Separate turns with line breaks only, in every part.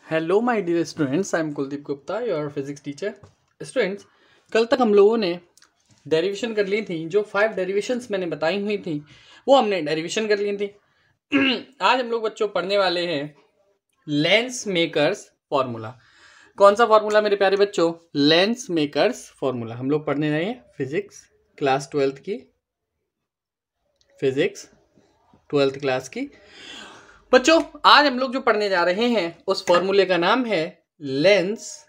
Hello my dear students, I am Kuldeep Gupta, your physics teacher. Students, कल तक हम लोगों ने डेरिवेशन कर ली थी। जो 5 डेरिवेशंस मैंने बताई हुई थी वो हमने डेरिवेशन कर ली थी। आज हम लोग बच्चों पढ़ने वाले हैं लेंस मेकर्स फॉर्मूला। कौन सा फॉर्मूला मेरे प्यारे बच्चों? Lens makers formula. हम लोग पढ़ने रहे हैं फिजिक्स क्लास 12th की, फिजिक्स 12th क्लास की। बच्चों, आज हम लोग जो पढ़ने जा रहे हैं उस फॉर्मूले का नाम है लेंस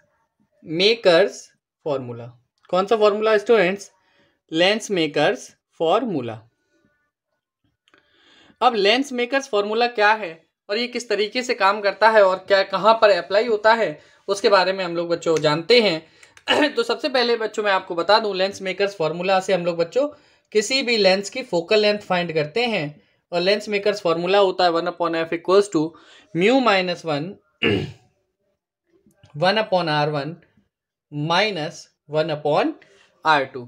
मेकर्स फॉर्मूला। कौन सा formula students? Lens makers formula. अब लेंस मेकर्स फॉर्मूला क्या है और ये किस तरीके से काम करता है और क्या कहाँ पर अप्लाई होता है उसके बारे में हम लोग बच्चों जानते हैं। तो सबसे पहले बच्चों मैं आपको बता दूं, लेंस मेकर्स फॉर्मूला से हम लोग बच्चों किसी भी लेंस की फोकल लेंथ फाइंड करते हैं और लेंस मेकर्स फॉर्मूला होता है 1/f equals to mu minus 1/r1 minus 1/r2।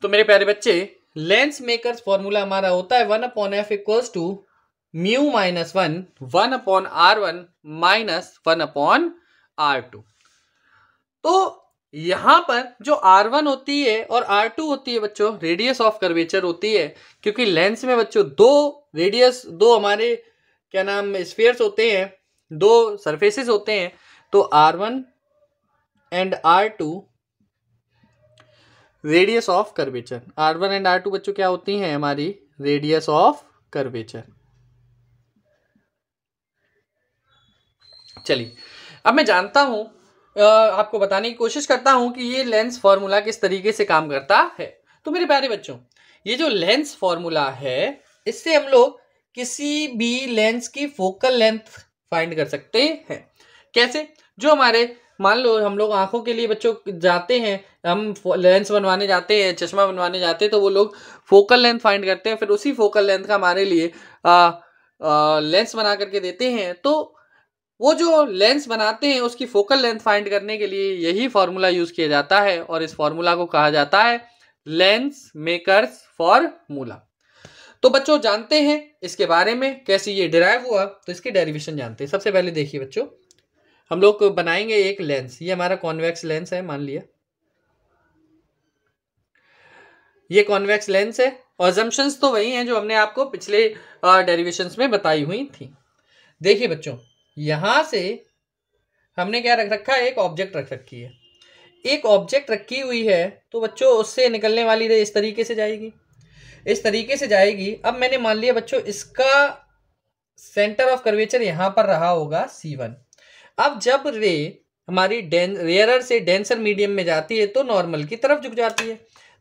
तो मेरे प्यारे बच्चे, लेंस मेकर्स फॉर्मूला हमारा होता है 1/f equals to mu minus 1/r1 minus 1/r2। तो यहां पर जो R1 होती है और R2 होती है बच्चों, रेडियस ऑफ कर्वेचर होती है। क्योंकि लेंस में बच्चों दो हमारे क्या नाम स्फीयर्स होते हैं, दो सरफेसेस होते हैं। तो R1 and R2 radius of curvature. R1 and R2 बच्चों क्या होती हैं? हमारी रेडियस ऑफ कर्वेचर। चलिए, अब मैं जानता हूं, आपको बताने की कोशिश करता हूं कि ये लेंस फॉर्मूला किस तरीके से काम करता है। तो मेरे प्यारे बच्चों, ये जो लेंस फॉर्मूला है इससे हम लोग किसी भी लेंस की फोकल लेंथ फाइंड कर सकते हैं। कैसे? जो हमारे मान लो हम लोग आंखों के लिए बच्चों जाते हैं, हम लेंस बनवाने जाते हैं, चश्मा बनवाने जाते हैं, तो वो लोग फोकल लेंथ फाइंड करते हैं, फिर उसी फोकल लेंथ का हमारे लिए लेंस बना करके देते हैं। तो वो जो लेंस बनाते हैं उसकी फोकल लेंथ फाइंड करने के लिए यही फॉर्मूला यूज किया जाता है और इस फॉर्मूला को कहा जाता है लेंस मेकर्स फॉर्मूला। तो बच्चों जानते हैं इसके बारे में, कैसे ये डिराइव हुआ, तो इसके डेरिवेशन जानते हैं। सबसे पहले देखिए बच्चों, हम लोग बनाएंगे एक लेंस। ये हमारा कॉन्वेक्स लेंस है, मान लिया ये कॉन्वेक्स लेंस है और अजम्पशंस तो वही हैं जो हमने आपको पिछले डेरिवेशंस में बताई हुई थी। देखिए बच्चों, यहां से हमने क्या रख रखा है? एक ऑब्जेक्ट रख रखी है। एक ऑब्जेक्ट रखी हुई है तो बच्चों उससे निकलने वाली रे इस तरीके से जाएगी, इस तरीके से जाएगी। अब मैंने मान लिया बच्चों इसका सेंटर ऑफ कर्वेचर यहां पर रहा होगा C1। अब जब रे हमारी रेयरर से डेंसर मीडियम में जाती है तो नॉर्मल की तरफ झुक जाती है।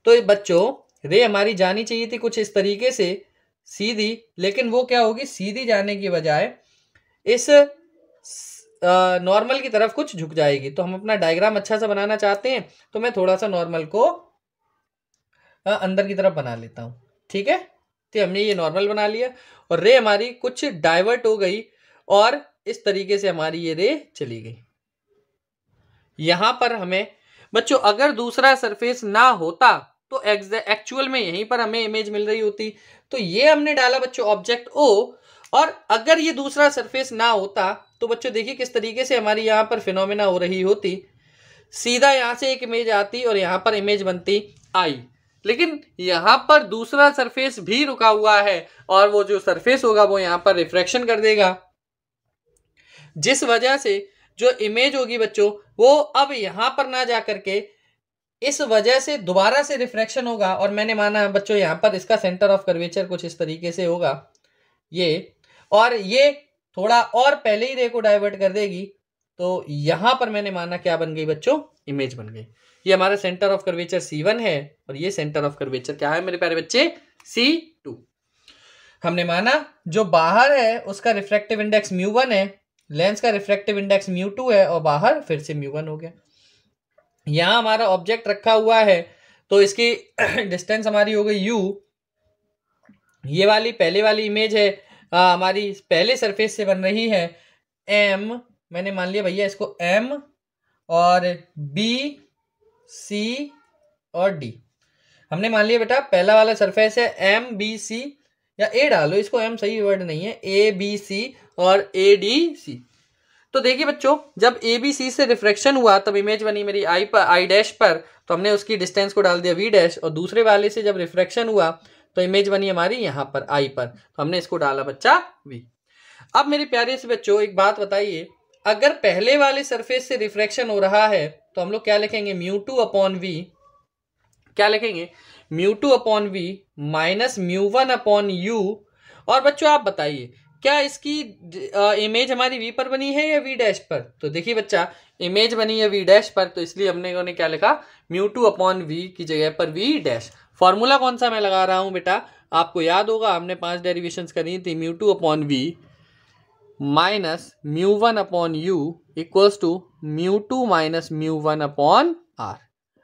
तो बच्चों रे हमारी जानी चाहिए थी कुछ इस तरीके से सीधी, लेकिन वो क्या होगी? सीधी जाने की बजाय इस नॉर्मल की तरफ कुछ झुक जाएगी। तो हम अपना डायग्राम अच्छा सा बनाना चाहते हैं तो मैं थोड़ा सा नॉर्मल को अंदर की तरफ बना लेता हूं। ठीक है, तो हमने ये नॉर्मल बना लिया और रे हमारी कुछ डाइवर्ट हो गई और इस तरीके से हमारी ये रे चली गई। यहां पर हमें बच्चों अगर दूसरा सरफेस ना होता तो एक्चुअल में यहीं पर हमें इमेज मिल रही होती। तो ये हमने डाला बच्चों ऑब्जेक्ट O, और अगर ये दूसरा सरफेस ना होता तो बच्चों देखिए किस तरीके से हमारी यहाँ पर फिनोमेना हो रही होती। सीधा यहाँ से एक इमेज आती और यहाँ पर इमेज बनती I, लेकिन यहाँ पर दूसरा सरफेस भी रुका हुआ है और वो जो सरफेस होगा वो यहाँ पर रिफ्रैक्शन कर देगा, जिस वजह से जो इमेज होगी बच्चों वो अब यहाँ पर ना जा करके इस वजह से दोबारा से रिफ्रैक्शन होगा। और मैंने माना बच्चों यहाँ पर इसका सेंटर ऑफ कर्वेचर कुछ इस तरीके से होगा ये, और ये थोड़ा और पहले ही रे को डाइवर्ट कर देगी। तो यहां पर मैंने माना क्या बन गई बच्चों? इमेज बन गई। ये हमारा सेंटर ऑफ कर्वेचर C1 है और ये सेंटर ऑफ कर्वेचर क्या है मेरे प्यारे बच्चे? C2। हमने माना जो बाहर है उसका रिफ्रैक्टिव इंडेक्स μ1 है, लेंस का रिफ्रैक्टिव इंडेक्स μ2 है और बाहर फिर से μ1 हो गया। यहां हमारा ऑब्जेक्ट रखा हुआ है तो इसकी डिस्टेंस हमारी हो गई U। ये वाली पहले वाली इमेज है हमारी पहले सरफेस से बन रही है M। मैंने मान लिया भैया इसको M और B C और D। हमने मान लिया बेटा पहला वाला सरफेस है M B C, या A डालो, इसको M सही वर्ड नहीं है, A B C और A D C। तो देखिए बच्चों, जब ए बी सी से रिफ्रैक्शन हुआ तब इमेज बनी मेरी आई पर, आई डैश पर, तो हमने उसकी डिस्टेंस को डाल दिया वी डैश, और दूसरे वाले से जब रिफ्रैक्शन हुआ तो इमेज बनी हमारी यहाँ पर आई पर, तो हमने इसको डाला बच्चा वी। अब मेरे प्यारे से बच्चों एक बात बताइए, अगर पहले वाले सरफेस से रिफ्रैक्शन हो रहा है तो हम लोग क्या लिखेंगे, म्यू टू अपॉन वी, क्या लिखेंगे, mu two upon we minus mu one upon U. और बच्चों आप बताइए क्या इसकी इमेज हमारी वी पर बनी है या वी डैश पर? तो देखिए बच्चा, इमेज बनी है वी डैश पर, तो इसलिए हमने क्या लिखा, म्यू टू अपॉन वी की जगह पर वी डैश। फॉर्मूला कौन सा मैं लगा रहा हूं बेटा, आपको याद होगा हमने 5 डेरिवेशंस करी थी, mu two upon we minus mu one upon you equals to mu two minus mu one upon R.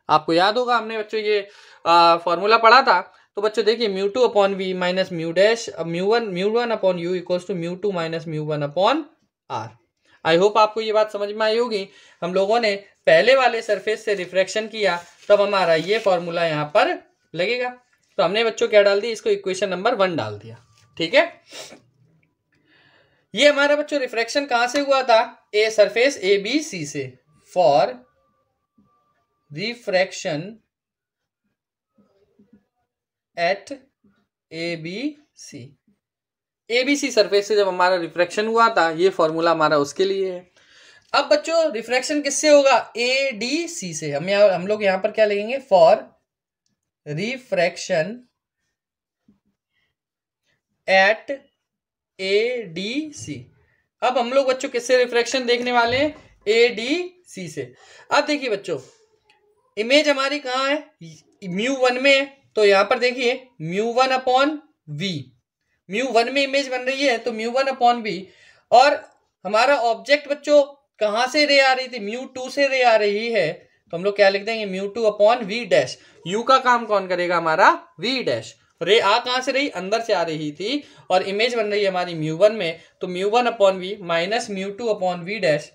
आपको याद होगा हमने बच्चों ये फॉर्मूला पढ़ा था। तो बच्चों देखिए, mu two upon we minus mu dash mu one upon you equals to mu two minus mu one upon R. I hope आपको ये बात समझ में आई होगी। हम लोगों ने पहले वाले सरफेस से रिफ्रैक्शन किया तब हमारा ये फॉर्मूला यहाँ पर लगेगा। तो हमने बच्चों क्या डाल दिया, इसको इक्वेशन नंबर 1 डाल दिया। ठीक है, ये हमारा बच्चों रिफ्रैक्शन कहां से हुआ था, a surface A B C से। For refraction at A B C, A B C surface से जब हमारा रिफ्रैक्शन हुआ था, ये फॉर्मूला हमारा उसके लिए है। अब बच्चों रिफ्रैक्शन किससे होगा, ए डी सी से। हम लोग यहां पर क्या लिखेंगे, for refraction at A D C. अब हम लोग बच्चों किससे रिफ्रैक्शन देखने वाले हैं, ए डी सी से। अब देखिए बच्चों, इमेज हमारी कहाँ है, म्यू वन में है, तो यहां पर देखिए mu one upon V, mu one में इमेज बन रही है तो म्यू वन अपॉन वी। और हमारा ऑब्जेक्ट बच्चों कहां से रे आ रही थी, म्यू टू से रे आ रही है, तो हम लोग क्या लिख देंगे, mu two upon V dash. U का काम कौन करेगा, हमारा वी डैश। रे आ कहां से रही, अंदर से आ रही थी, और इमेज बन रही है हमारी म्यू वन में, तो mu one upon we minus mu two upon V dash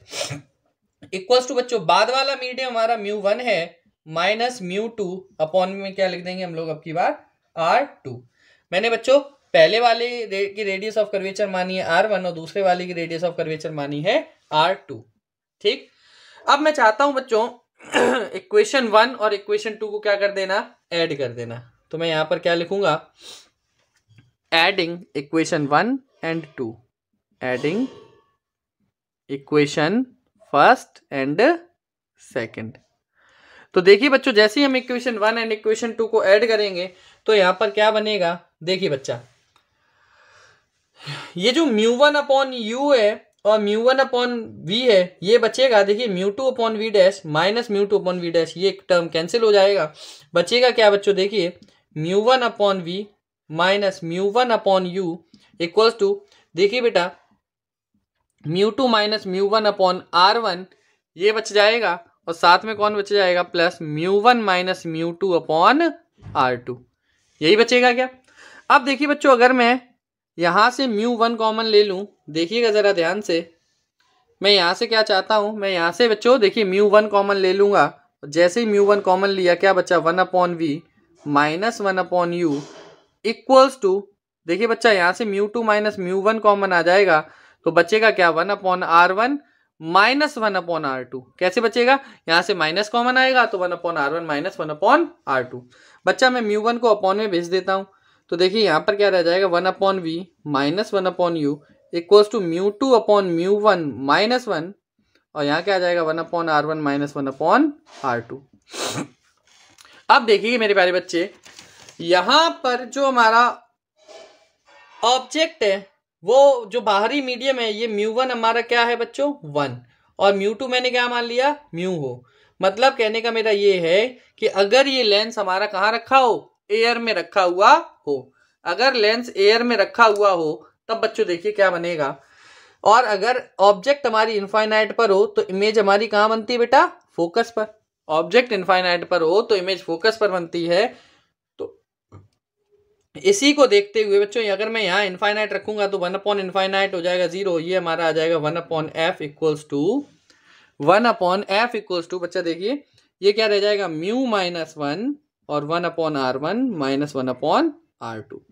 equals to बच्चों बाद वाला मीडियम हमारा म्यू वन है माइनस म्यू टू अपॉन में क्या लिख देंगे हम लोग अब की बार, आर टू। मैंने बच्चों पहले वाले की रेडियस ऑफ कर्वेचर मानी है आर वन और दूसरे वाले की रेडियस ऑफ कर्वेचर मानी है आर टू। ठीक, अब मैं चाहता हूं बच्चों इक्वेशन 1 और इक्वेशन 2 को क्या कर देना, ऐड कर देना। तो मैं यहां पर क्या लिखूंगा, adding equation 1 and 2, adding equation first and second. तो देखिए बच्चों, जैसे ही हम इक्वेशन 1 एंड इक्वेशन 2 को ऐड करेंगे तो यहां पर क्या बनेगा, देखिए बच्चा, ये जो म्यू वन अपॉन यू है और म्यू वन अपॉन वी है ये बचेगा। देखिए mu two upon V dash minus mu two upon V dash, ये टर्म कैंसिल हो जाएगा, बचेगा क्या बच्चों, देखिए mu one upon we minus mu one upon you equals to, देखिए बेटा mu two minus mu one upon are one, ये बच जाएगा, और साथ में कौन बच जाएगा, plus mu one minus mu two upon are two, यही बचेगा क्या। अब देखिए बच्चों, अगर मैं यहां से म्यू वन कॉमन ले लूं, देखिएगा जरा ध्यान से, मैं यहां से क्या चाहता हूं, मैं यहां से बच्चों देखिए म्यू वन कॉमन ले लूंगा, जैसे ही म्यू वन कॉमन लिया क्या बचा, 1 upon we minus 1 upon you equals to, देखिए बच्चा यहां से mu two minus mu one common आ जाएगा, तो बचेगा क्या, 1 upon are one minus 1 upon are two. कैसे बचेगा, यहां से माइनस कॉमन आएगा तो 1 upon are one minus 1 upon are two. बच्चा मैं म्यू वन को अपॉन में भेज देता हूं, तो देखिए यहां पर क्या रह जाएगा, 1 upon we minus 1 upon you equals to mu two upon mu one minus 1, और यहाँ क्या आ जाएगा, 1 upon are one minus 1 upon are two. अब देखिए मेरे प्यारे बच्चे, यहां पर जो हमारा ऑब्जेक्ट है वो जो बाहरी मीडियम है, ये म्यू वन हमारा क्या है बच्चों, 1, और म्यू टू मैंने क्या मान लिया, म्यू हो। मतलब कहने का मेरा ये है कि अगर ये लेंस हमारा कहाँ रखा हो, एयर में रखा हुआ हो, अगर लेंस एयर में रखा हुआ हो तब बच्चों देखिए क्या बनेगा, और अगर ऑब्जेक्ट हमारी इनफाइनाइट पर हो तो इमेज हमारी कहाँ बनती है बेटा, फोकस पर। ऑब्जेक्ट इनफाइनाइट पर हो तो इमेज फोकस पर बनती है। तो इसी को देखते हुए बच्चों, अगर मैं यहाँ इनफाइनाइट रखूंगा तो 1 अपॉन इनफाइनाइट हो जाएगा 0, ये हमारा आ जाएगा 1 upon F equals to 1 upon F equals to, बच्चा देखिए ये क्या रह जाएगा, म्यू माइनस 1 और 1 upon are one minus 1 upon are two.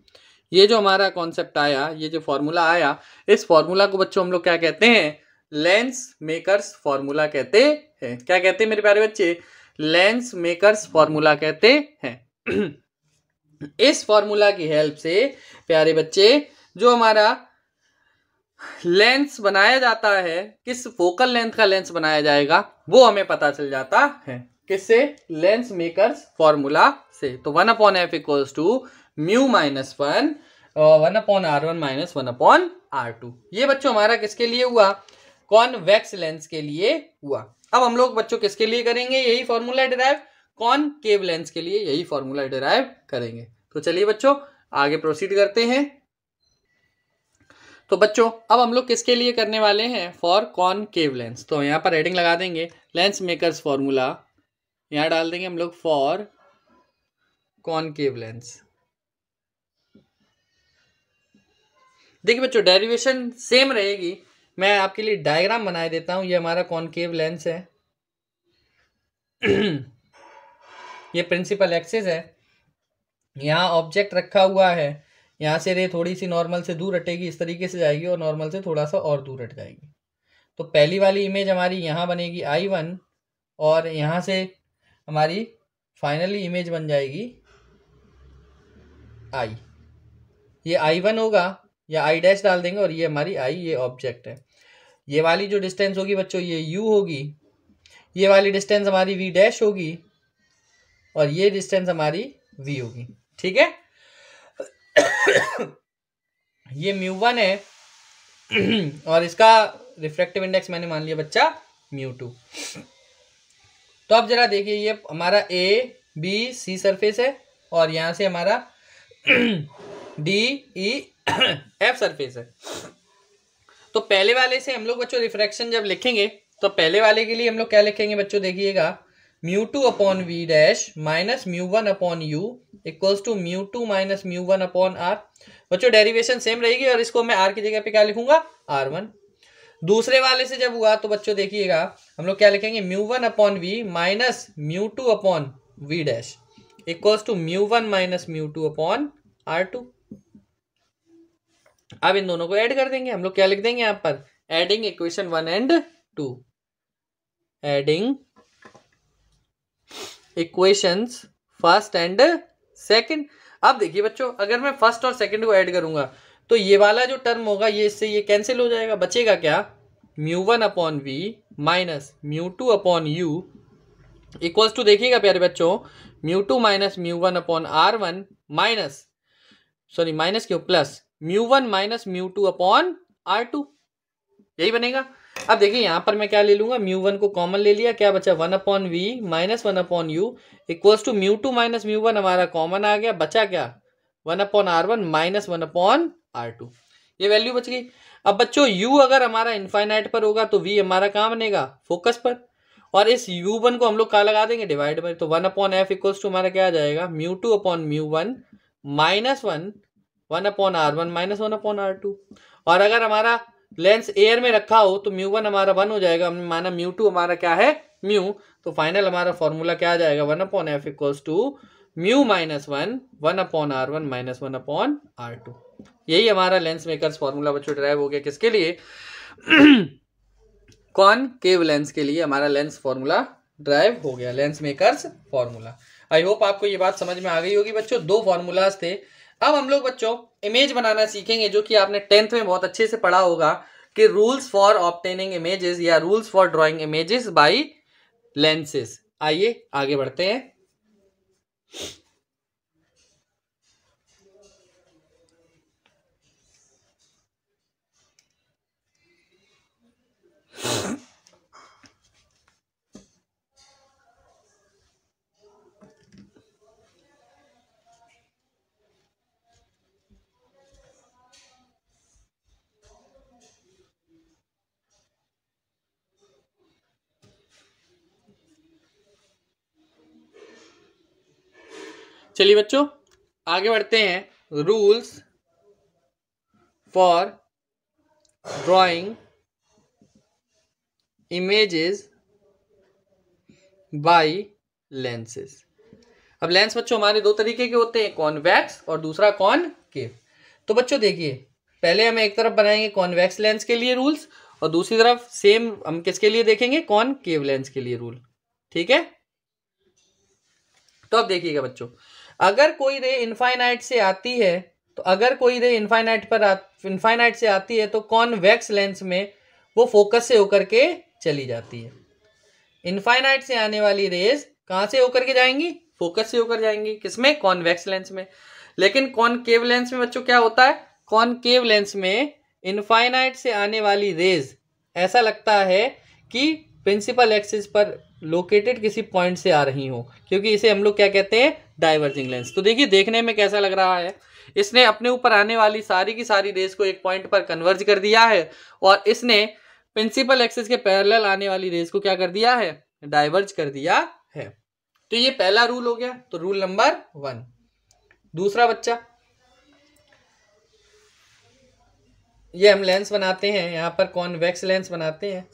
ये जो हमारा कॉन्सेप्ट आया, ये जो फॉर्मूला आया, इस फॉर्मूला को बच्चों हम लोग क्या कहते हैं, लेंस मेकर्स फॉर्मूला कहते हैं। क्या कहते हैं मेरे प्यारे बच्चे? लेंस मेकर्स फॉर्मूला कहते हैं। इस फॉर्मूला की हेल्प से प्यारे बच्चे जो हमारा लेंस बनाया जाता है, किस फोकल लेंथ का लेंस बनाया जाएगा वो हमें पता चल जाता है। किससे? लेंस मेकर्स फॉर्मूला से। तो 1/f equals to mu minus 1/r1 minus 1/r2। ये बच्चों हमारा किसके लिए हुआ? कॉन्वेक्स लेंस के लिए हुआ। अब हम लोग बच्चों किसके लिए करेंगे यही फॉर्मूला डिराइव? कॉनकेव लेंस के लिए यही फॉर्मूला डिराइव करेंगे। तो चलिए बच्चों आगे प्रोसीड करते हैं। तो बच्चों अब हम लोग किसके लिए करने वाले हैं? For concave lens. तो यहाँ पर हेडिंग लगा देंगे लेंस मेकर्स फॉर्मूला, यहाँ डाल देंगे हम लोग फॉर कॉनकेव लेंस। देखिए बच्चों डेरिवेशन सेम रहेगी। मैं आपके लिए डायग्राम बना देता हूं। ये हमारा कॉनकेव लेंस है। ये प्रिंसिपल एक्सिस है। यहाँ ऑब्जेक्ट रखा हुआ है, यहाँ से रे थोड़ी सी नॉर्मल से दूर हटेगी, इस तरीके से जाएगी और नॉर्मल से थोड़ा सा और दूर हट जाएगी। तो पहली वाली इमेज हमारी यहाँ बनेगी I1 और यहाँ से हमारी फाइनली इमेज बन जाएगी I। ये I1 होगा या I डैश डाल देंगे और ये हमारी I, ये ऑब्जेक्ट है। ये वाली जो डिस्टेंस होगी बच्चों ये U होगी, ये वाली डिस्टेंस हमारी V डैश होगी और ये डिस्टेंस हमारी V होगी। ठीक है। ये μ1 है और इसका रिफ्रैक्टिव इंडेक्स मैंने मान लिया बच्चा μ2। तो अब जरा देखिए ये हमारा ABC सरफेस है और यहां से हमारा DEF सरफेस है। तो पहले वाले से हम लोग बच्चों रिफ्रैक्शन जब लिखेंगे तो पहले वाले के लिए हम लोग क्या लिखेंगे बच्चों? देखिएगा μ2/v dash minus μ1/u equals to μ2 minus μ1/r। बच्चों डेरिवेशन सेम रहेगी और इसको मैं r की जगह पे क्या लिखूंगा? r1। दूसरे वाले से जब हुआ तो बच्चों देखिएगा हम लोग क्या लिखेंगे? μ1/v minus μ2/v dash equals to μ1 minus μ2/r2। अब इन दोनों को ऐड कर देंगे। हम लोग क्या लिख देंगे यहाँ पर? Adding equation 1 and 2। Adding equations first and second. अब देखिए बच्चों अगर मैं फर्स्ट और सेकंड को ऐड करूंगा तो ये वाला जो टर्म होगा ये इससे ये कैंसिल हो जाएगा। बचेगा क्या? μ1/v minus μ2/u equals to देखिएगा प्यारे बच्चों μ2 minus μ1/r1 minus sorry minus क्यों प्लस μ1 माइनस μ2/r2। यही बनेगा। अब देखिए यहाँ पर मैं क्या ले लूंगा? μ1 को कॉमन ले लिया, क्या बचा? 1/v minus 1/u equals to μ2 minus μ1 हमारा कॉमन आ गया। बचा क्या? 1/r1 minus 1/r2। ये वैल्यू बच गई। अब बच्चों u अगर हमारा इनफाइनाइट पर होगा तो v हमारा कहाँ बनेगा? फोकस पर। और इस u1 को हम लोग कहाँ लगा देंगे? डिवाइड में। तो 1/f इक्वल्स टू हमारा क्या आ जाएगा? μ2/μ1 माइनस 1/r1 माइनस 1/r2। और अगर हमारा लेंस एयर में रखा हो तो μ1 हमारा 1 हो जाएगा। हमने माना μ2 हमारा क्या है? म्यू। तो फाइनल हमारा फॉर्मूला क्या आ जाएगा? 1/f equals to mu minus 1/r1 minus 1/r2। यही हमारा लेंस मेकर्स फॉर्मूला बच्चों ड्राइव हो गया। किसके लिए? कॉनकेव लेंस के लिए हमारा लेंस फॉर्मूला ड्राइव हो गया, लेंस मेकर्स फॉर्मूला। आई होप आपको ये बात समझ में आ गई होगी बच्चों। दो फॉर्मूलाज थे। अब हम लोग बच्चों इमेज बनाना सीखेंगे जो कि आपने 10th में बहुत अच्छे से पढ़ा होगा कि रूल्स फॉर ऑब्टेनिंग इमेजेस या rules for drawing images bye lenses. आइए आगे बढ़ते हैं। चलिए बच्चों आगे बढ़ते हैं। Rules for drawing images bye lenses. अब लेंस बच्चों हमारे दो तरीके के होते हैं, कॉन्वेक्स और दूसरा कॉनकेव। तो बच्चों देखिए पहले हम एक तरफ बनाएंगे कॉन्वेक्स लेंस के लिए रूल्स और दूसरी तरफ सेम हम किसके लिए देखेंगे, कॉनकेव लेंस के लिए रूल। ठीक है, तो अब देखिएगा बच्चों, अगर कोई रे इनफाइनाइट से आती है, तो अगर कोई रे इनफाइनाइट से आती है तो कॉन्वेक्स लेंस में वो फोकस से होकर के चली जाती है। इनफाइनाइट से आने वाली रेज कहां से होकर के जाएंगी, फोकस से होकर जाएंगी, किसमें, कॉन्वेक्स लेंस में। लेकिन कॉनकेव लेंस में बच्चों क्या होता है, कॉनकेव लेंस में इनफाइनाइट से आने वाली रेज ऐसा लगता है कि प्रिंसिपल एक्सिस पर लोकेटेड किसी पॉइंट से आ रही हो, क्योंकि इसे हम लोग क्या कहते हैं, डाइवर्जिंग लेंस। तो देखिए देखने में कैसा लग रहा है, इसने अपने ऊपर आने वाली सारी की सारी रेज को एक पॉइंट पर कन्वर्ज कर दिया है और इसने प्रिंसिपल एक्सिस के पैरेलल आने वाली रेज को क्या कर दिया है, डाइवर्ज कर दिया है। तो ये पहला रूल हो गया, तो रूल नंबर 1। दूसरा बच्चा, ये हम लेंस बनाते हैं, यहां पर कॉन्वेक्स लेंस बनाते हैं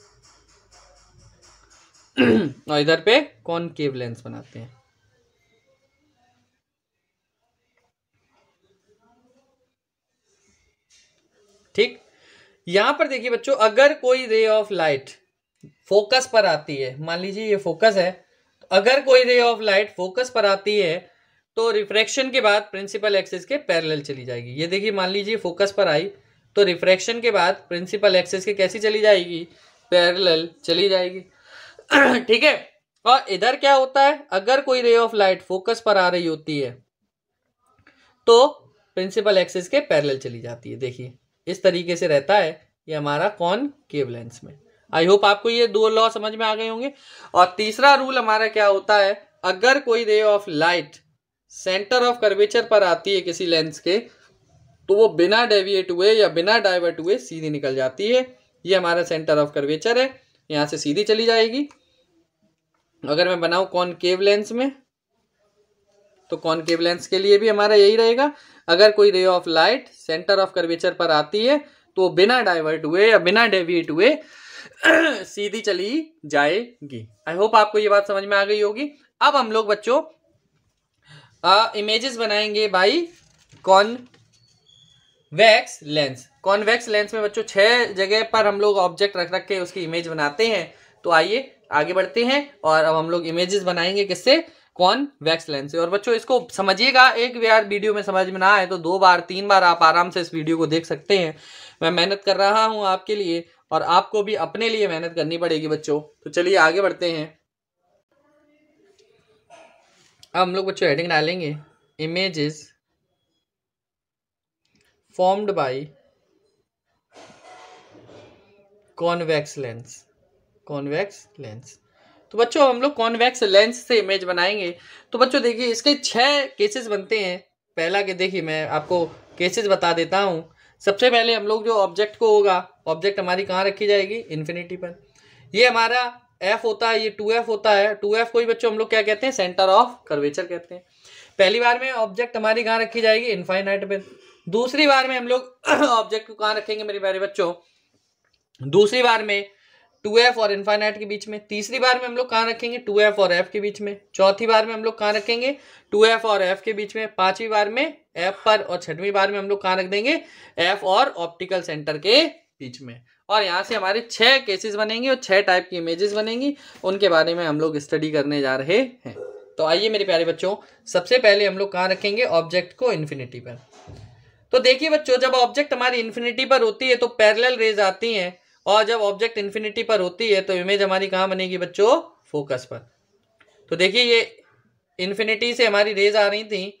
और इधर पे कॉनकेव लेंस बनाते हैं। ठीक, यहां पर देखिए बच्चों, अगर कोई रे ऑफ लाइट फोकस पर आती है, मान लीजिए ये फोकस है, तो अगर कोई रे ऑफ लाइट फोकस पर आती है तो रिफ्रैक्शन के बाद प्रिंसिपल एक्सिस के पैरेलल चली जाएगी। ये देखिए मान लीजिए फोकस पर आई तो रिफ्रैक्शन के बाद प्रिंसिपल एक्सिस के कैसी चली जाएगी, पैरेलल चली जाएगी। ठीक है, और इधर क्या होता है, अगर कोई रे ऑफ लाइट फोकस पर आ रही होती है तो प्रिंसिपल एक्सिस के पैरेलल चली जाती है। देखिए इस तरीके से रहता है ये हमारा कॉनकेव लेंस में। आई होप आपको ये दो लॉ समझ में आ गए होंगे। और तीसरा रूल हमारा क्या होता है, अगर कोई ray of light centre of curvature पर आती है किसी लेंस के, तो वो बिना डेविएट हुए या बिना डाइवर्ट हुए सीधी निकल जाती है। ये हमारा सेंटर ऑफ कर्वेचर है, यहां से सीधी चली जाएगी। अगर मैं बनाऊं कॉनकेव लेंस में, तो कॉनकेव लेंस के लिए भी हमारा यही रहेगा, अगर कोई ray of light centre of curvature पर आती है तो बिना डाइवर्ट हुए या बिना डेविएट हुए सीधी चली जाएगी। आई होप आपको ये बात समझ में आ गई होगी। अब हम लोग बच्चों इमेजेस बनाएंगे by convex lens. Convex lens में बच्चों 6 जगह पर हम लोग ऑब्जेक्ट रख के उसकी इमेज बनाते हैं। तो आइए आगे बढ़ते हैं और अब हम लोग इमेजेस बनाएंगे किससे, कॉन्वेक्स लेंस से। और बच्चों इसको समझिएगा, एक बार वीडियो में समझ में ना आए तो 2 बार 3 बार आप आराम से इस वीडियो को देख सकते हैं। मैं मेहनत कर रहा हूं आपके लिए और आपको भी अपने लिए मेहनत करनी पड़ेगी बच्चों। तो चलिए आगे बढ़ते हैं। अब हम लोग बच्चों हेडिंग डालेंगे, images formed by convex lens. Convex lens, तो बच्चों हम लोग कॉन्वेक्स लेंस से इमेज बनाएंगे। तो बच्चों देखिए इसके 6 केसेस बनते हैं। पहला के देखिए मैं आपको केसेस बता देता हूं। सबसे पहले हम लोग जो ऑब्जेक्ट को होगा, ऑब्जेक्ट हमारी कहाँ रखी जाएगी, इन्फिनिटी पर। ये हमारा एफ होता है, ये 2F होता है। 2F को ही बच्चों हम लोग क्या कहते हैं, सेंटर ऑफ कर्वेचर कहते हैं। पहली बार में ऑब्जेक्ट हमारी कहाँ रखी जाएगी, इनफाइनाइट पे। दूसरी बार में हम लोग ऑब्जेक्ट को कहाँ रखेंगे मेरे प्यारे बच्चों, दूसरी बार में 2F और इनफाइनाइट के बीच में। तीसरी बार में हम लोग कहाँ रखेंगे, 2F और F के बीच में। चौथी बार में हम लोग कहाँ रखेंगे, 2F और F के बीच में। पांचवी बार में F पर, और छठवीं बार में हम लोग कहाँ रख देंगे, F और ऑप्टिकल सेंटर के बीच में। और यहाँ से हमारे 6 केसेस बनेंगे और 6 टाइप की इमेजेस बनेंगी, उनके बारे में हम लोग स्टडी करने जा रहे हैं। तो आइए मेरे प्यारे बच्चों, सबसे पहले हम लोग कहाँ रखेंगे, ऑब्जेक्ट को इन्फिनिटी पर। तो देखिए बच्चों, जब ऑब्जेक्ट हमारी इन्फिनिटी पर होती है तो पैरेलल रेज आती हैं, और जब ऑब्जेक्ट इन्फिनिटी पर होती है तो इमेज हमारी कहाँ बनेगी बच्चों, फोकस पर। तो देखिए ये इन्फिनिटी से हमारी रेज आ रही थी,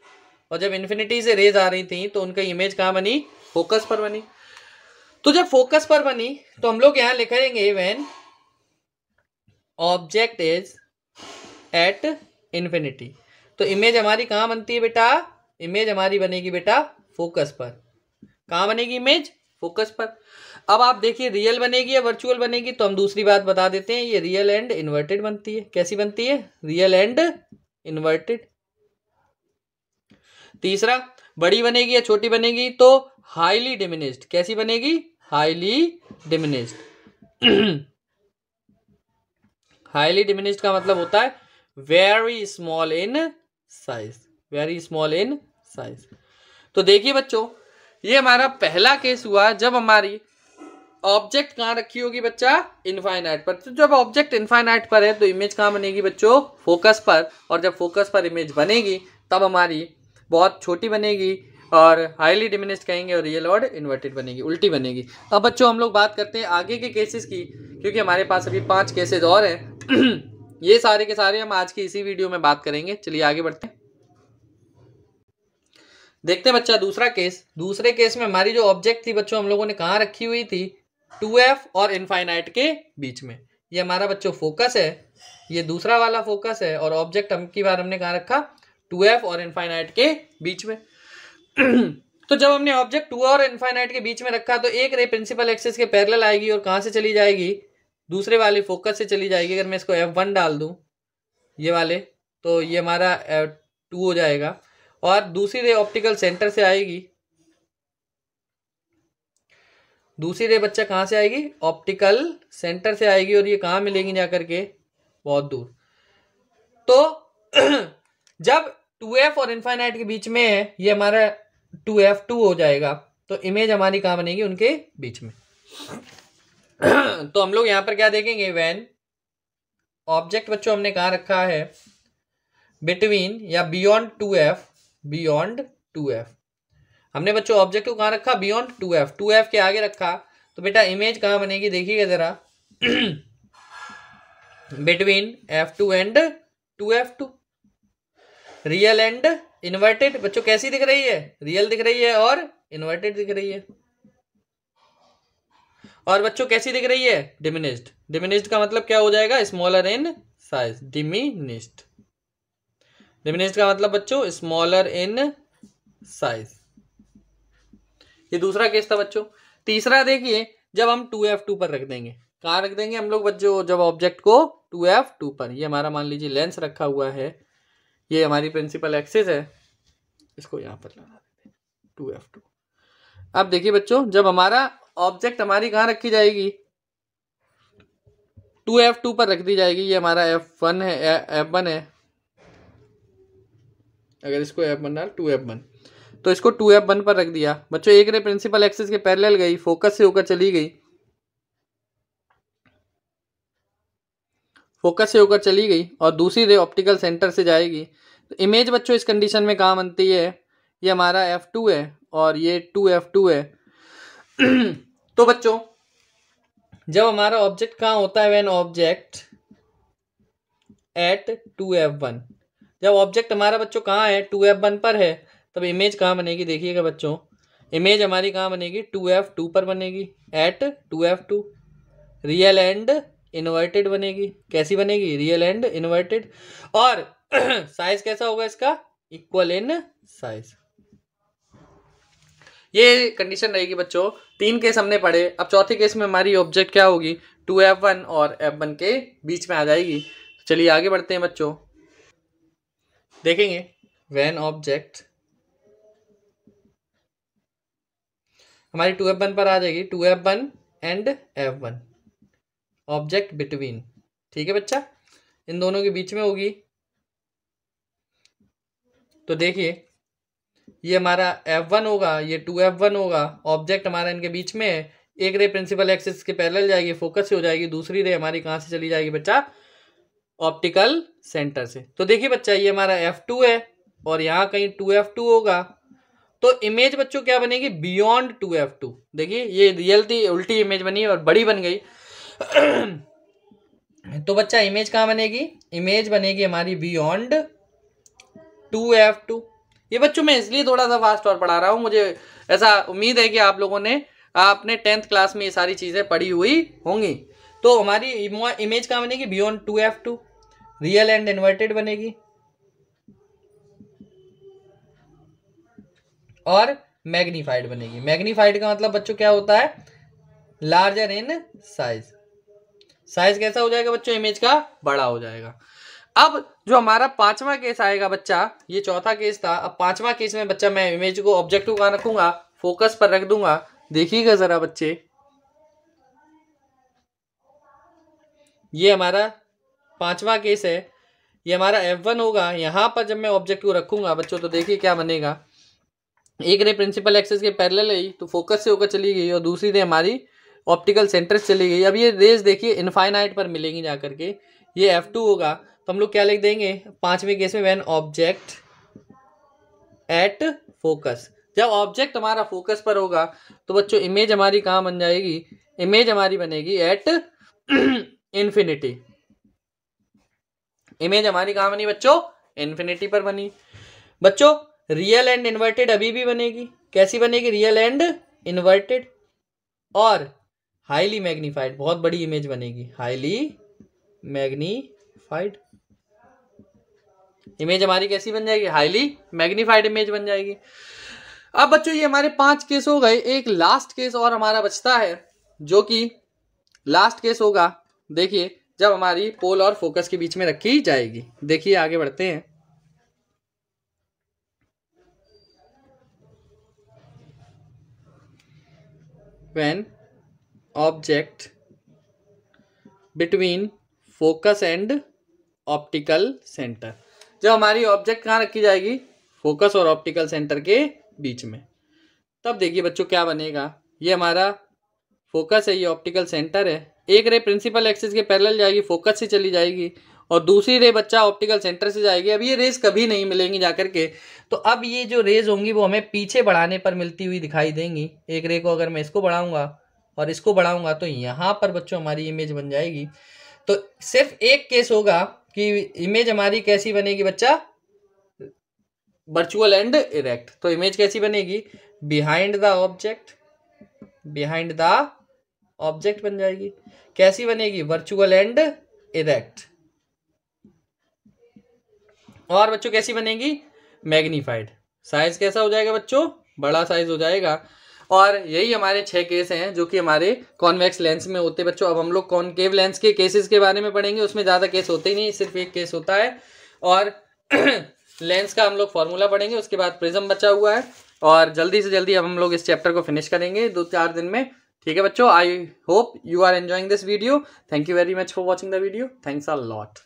और जब इन्फिनिटी से रेज आ रही थी तो उनका इमेज कहाँ बनी, फोकस पर बनी। तो जब फोकस पर बनी तो हम लोग यहाँ लिखेंगे when object is at infinity. तो इमेज हमारी कहाँ बनती है बेटा, इमेज हमारी बनेगी बेटा फोकस पर। कहाँ बनेगी इमेज, फोकस पर। अब आप देखिए रियल बनेगी या वर्चुअल बनेगी, तो हम दूसरी बात बता देते हैं, ये रियल एंड इन्वर्टेड बनती है। कैसी बनती है, रियल एंड इन्वर्टेड। तीसरा, बड़ी बनेगी या छोटी बनेगी, तो हाईली डिमिनिश्ड। कैसी बनेगी, हाईली डिमिनिश्ड। हाईली डिमिनिश्ड का मतलब होता है very small in size, very small in size. तो देखिए बच्चों, ये हमारा पहला केस हुआ जब हमारी ऑब्जेक्ट कहाँ रखी होगी बच्चा, इनफाइनाइट पर। तो जब ऑब्जेक्ट इनफाइनाइट पर है तो इमेज कहाँ बनेगी बच्चों, फोकस पर। और जब फोकस पर इमेज बनेगी तब हमारी बहुत छोटी बनेगी और हाईली डिमिनिश्ड कहेंगे, और रियल और इन्वर्टेड बनेगी, उल्टी बनेगी। अब बच्चों हम लोग बात करते हैं आगे के केसेस की, क्योंकि हमारे पास अभी 5 केसेस और हैं। ये सारे के सारे हम आज की इसी वीडियो में बात करेंगे। चलिए आगे बढ़ते हैं, देखते हैं बच्चा दूसरा केस। दूसरे केस में हमारी जो ऑब्जेक्ट थी बच्चों हम लोगों ने कहाँ रखी हुई थी, 2f और इनफाइनाइट के बीच में। ये हमारा बच्चों फोकस है, ये दूसरा वाला फोकस है, और ऑब्जेक्ट की बार हमने कहाँ रखा, 2f और इनफाइनाइट के बीच में। तो जब हमने ऑब्जेक्ट 2 और इनफाइनाइट के बीच में रखा तो एक रे प्रिंसिपल एक्सिस के पैरेलल आएगी और कहाँ से चली जाएगी, दूसरे वाले फोकस से चली जाएगी। अगर मैं इसको f1 डाल दूं ये वाले, तो ये हमारा 2 हो जाएगा। और दूसरी रे ऑप्टिकल सेंटर से आएगी, दूसरी रे बच्चा कहाँ से आएगी, ऑप्टिकल सेंटर से आएगी, और ये कहाँ मिलेगी जाकर के, बहुत दूर। तो जब 2f और इनफाइनाइट के बीच में है, ये हमारा 2f2 हो जाएगा, तो इमेज हमारी कहाँ बनेगी, उनके बीच में। तो हम लोग यहाँ पर क्या देखेंगे, व्हेन ऑब्जेक्ट बच्चों हमने कहाँ रखा है, बिटवीन या बियॉन्ड 2f, बियॉन्ड 2f। हमने बच्चों ऑब्जेक्ट को कहाँ रखा, बियॉन्ड 2f, 2f के आगे रखा, तो बेटा इमेज कहाँ बनेगी, देखिएगा जरा, between f2 and 2f2, real and inverted. बच्चों कैसी दिख रही है, रियल दिख रही है और इन्वर्टेड दिख रही है। और बच्चों कैसी दिख रही है, डिमिनिश्ड। डिमिनिश्ड का मतलब क्या हो जाएगा, smaller in size, diminished. Diminished का मतलब बच्चों स्मॉलर इन साइज। ये दूसरा केस था बच्चों। तीसरा देखिए, जब हम 2f2 पर रख देंगे, कहाँ रख देंगे हम लोग बच्चों, जब ऑब्जेक्ट को 2f2 पर, ये हमारा मान लीजिए लेंस रखा हुआ है, ये हमारी प्रिंसिपल एक्सिस है, इसको यहाँ पर लगा देते हैं 2f2। अब देखिए बच्चों, जब हमारा ऑब्जेक्ट हमारी कहाँ रखी जाएगी, 2f2 पर रख दी जाएगी। ये हमारा f1 है, f1 है, अगर इसको f1 डाल 2f1, तो इसको 2f1 पर रख दिया बच्चों। एक रे प्रिंसिपल एक्सिस के पैरेलल गई, फोकस से होकर चली गई, फोकस से होकर चली गई, और दूसरी रे ऑप्टिकल सेंटर से जाएगी। तो इमेज बच्चों इस कंडीशन में कहाँ बनती है, ये हमारा f2 है और ये 2f2 है। तो बच्चों जब हमारा ऑब्जेक्ट कहाँ होता है, व्हेन ऑब्जेक्ट एट 2f1, जब ऑब्जेक्ट हमारा बच्चों कहाँ है, 2f1 पर है, तब इमेज कहाँ बनेगी, देखिएगा बच्चों, इमेज हमारी कहाँ बनेगी, 2f2 पर बनेगी, eight 2f2, real and inverted बनेगी। कैसी बनेगी, रियल एंड इन्वर्टेड। और साइज कैसा होगा इसका, इक्वल इन साइज। ये कंडीशन रहेगी बच्चों। 3 केस हमने पढ़े। अब चौथे केस में हमारी ऑब्जेक्ट क्या होगी, 2f1 और f1 के बीच में आ जाएगी। चलिए आगे बढ़ते हैं बच्चों, देखेंगे व्हेन ऑब्जेक्ट हमारी 2f1 पर आ जाएगी, 2f1 and f1, object between, ठीक है बच्चा, इन दोनों के बीच में होगी। तो देखिए ये हमारा f1 होगा, ये 2f1 होगा, ऑब्जेक्ट हमारा इनके बीच में है, एक रे प्रिंसिपल एक्सिस के पैरेलल जाएगी, फोकस से हो जाएगी, दूसरी रे हमारी कहाँ से चली जाएगी बच्चा, ऑप्टिकल सेंटर से। तो देखिए बच्चा ये हमारा f2 है और यहाँ कहीं 2f2 होगा, तो इमेज बच्चों क्या बनेगी, बियॉन्ड 2f2। देखिए ये रियल थी, उल्टी इमेज बनी और बड़ी बन गई। तो बच्चा इमेज कहाँ बनेगी, इमेज बनेगी हमारी बियॉन्ड 2f2। ये बच्चों मैं इसलिए थोड़ा सा फास्ट और पढ़ा रहा हूँ, मुझे ऐसा उम्मीद है कि आप लोगों ने अपने 10th क्लास में ये सारी चीज़ें पढ़ी हुई होंगी। तो हमारी इमेज कहाँ बनेगी, beyond 2f2, real and inverted बनेगी, और मैग्नीफाइड बनेगी। मैग्नीफाइड का मतलब बच्चों क्या होता है, लार्जर इन साइज। साइज कैसा हो जाएगा बच्चों, इमेज का बड़ा हो जाएगा। अब जो हमारा 5वां केस आएगा बच्चा, ये चौथा केस था, अब 5वां केस में बच्चा मैं इमेज को, ऑब्जेक्ट को कहाँ रखूंगा, फोकस पर रख दूंगा। देखिएगा जरा बच्चे, ये हमारा 5वां केस है, ये हमारा f1 होगा। यहाँ पर जब मैं ऑब्जेक्ट को रखूंगा बच्चों, तो देखिए क्या बनेगा, एक रे प्रिंसिपल एक्सिस के पैरेलल है तो फोकस से होकर चली गई, और दूसरी रे हमारी ऑप्टिकल सेंटर से चली गई। अब ये रेज देखिए इनफाइनाइट पर मिलेंगी जाकर के, ये F2 होगा तो हम लोग क्या लिख देंगे 5वें केस में, व्हेन ऑब्जेक्ट एट फोकस। जब ऑब्जेक्ट हमारा फोकस पर होगा तो बच्चों इमेज हमारी कहाँ बन जाएगी, इमेज हमारी बनेगी एट इन्फिनिटी। इमेज हमारी कहाँ बनी बच्चों, इन्फिनिटी पर बनी। बच्चों रियल एंड इन्वर्टेड अभी भी बनेगी, कैसी बनेगी, रियल एंड इन्वर्टेड, और हाईली मैग्नीफाइड, बहुत बड़ी इमेज बनेगी, हाईली मैग्नीफाइड। इमेज हमारी कैसी बन जाएगी, हाईली मैग्नीफाइड इमेज बन जाएगी। अब बच्चों ये हमारे 5 केस हो गए, एक लास्ट केस और हमारा बचता है, जो कि लास्ट केस होगा देखिए जब हमारी पोल और फोकस के बीच में रखी जाएगी। देखिए आगे बढ़ते हैं। When object between focus and optical centre, जब हमारी ऑब्जेक्ट कहाँ रखी जाएगी, फोकस और ऑप्टिकल सेंटर के बीच में, तब देखिए बच्चों क्या बनेगा, ये हमारा फोकस है, ये ऑप्टिकल सेंटर है, एक रे प्रिंसिपल एक्सिस के पैरेलल जाएगी, फोकस से चली जाएगी, और दूसरी रे बच्चा ऑप्टिकल सेंटर से जाएगी। अब ये रेज कभी नहीं मिलेंगी जाकर के, तो अब ये जो रेज होंगी वो हमें पीछे बढ़ाने पर मिलती हुई दिखाई देंगी। एक रे को अगर मैं इसको बढ़ाऊंगा और इसको बढ़ाऊंगा तो यहाँ पर बच्चों हमारी इमेज बन जाएगी। तो सिर्फ एक केस होगा कि इमेज हमारी कैसी बनेगी बच्चा, वर्चुअल एंड इरेक्ट। तो इमेज कैसी बनेगी, behind the object, behind the object बन जाएगी। कैसी बनेगी, वर्चुअल एंड इरेक्ट। और बच्चों कैसी बनेगी, मैग्नीफाइड। साइज कैसा हो जाएगा बच्चों, बड़ा साइज हो जाएगा। और यही हमारे 6 केस हैं जो कि हमारे कॉन्वेक्स लेंस में होते हैं बच्चों। अब हम लोग कॉनकेव लेंस के केसेस के बारे में पढ़ेंगे, उसमें ज़्यादा केस होते ही नहीं, सिर्फ एक केस होता है। और लेंस का हम लोग फॉर्मूला पढ़ेंगे, उसके बाद प्रिज्म बचा हुआ है, और जल्दी से जल्दी अब हम लोग इस चैप्टर को फिनिश करेंगे 2-4 दिन में। ठीक है बच्चों, I hope you are enjoying this video. Thank you very much for watching the video. Thanks a lot.